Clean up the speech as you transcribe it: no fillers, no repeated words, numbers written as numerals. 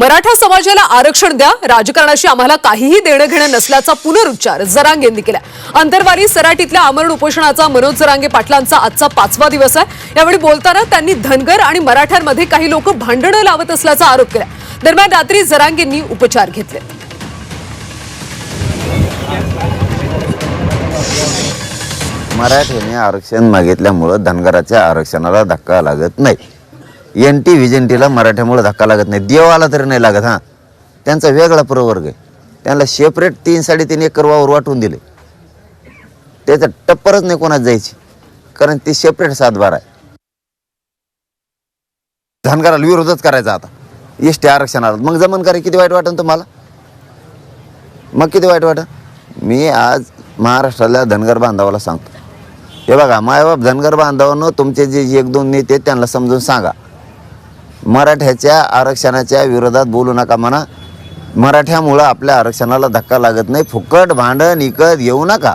मराठा समाजाला आरक्षण द्या, राजकारणाशी आम्हाला काहीही देणं घेणं नसल्याचा पुनरुच्चार जरांगेंनी केला। अंतरवाली सराटीतल्या आमरण उपोषणाचा मनोज जरांगे पाटलांचा आजचा 5वा दिवस आहे। यावेळी बोलताना त्यांनी धनगर आणि मराठ्यांमध्ये काही लोक भांडणं लावत असल्याचा आरोप केला। दरम्यान रात्री जरांगेंनी उपचार घेतले। मराठ्याने आरक्षण मागितल्यामुळे धनगराच्या आरक्षणाला धक्का लागत नाही। एनटी व्हिजनटीला मराठ्यामुळे धक्का लागत नाही, देवाला तरी नाही लागत। हां, त्यांचा वेगळा प्रवर्ग आहे, त्यांना सेपरेट 3-3.5 एकर वावर वाटून दिले। त्याचं टप्परच नाही कोणाच जायची, कारण ती सेपरेट 7/12 आहे। धनगराला विरोधच करायचा आता एसटी आरक्षणाला, मग जमनकारी किती वाईट वाटेल तुम्हाला? मग किती वाईट वाटेल? मी आज महाराष्ट्रातल्या धनगर बांधवाला सांगतो, हे बघा मायबाप धनगर बांधवांनो, तुमचे जे 1-2 नेते आहेत त्यांना समजून सांगा, मराठ्याच्या आरक्षणाच्या विरोधात बोलू नका म्हणा। मराठ्यामुळं आपल्या आरक्षणाला धक्का लागत नाही, फुकट भांडण इकत घेऊ नका।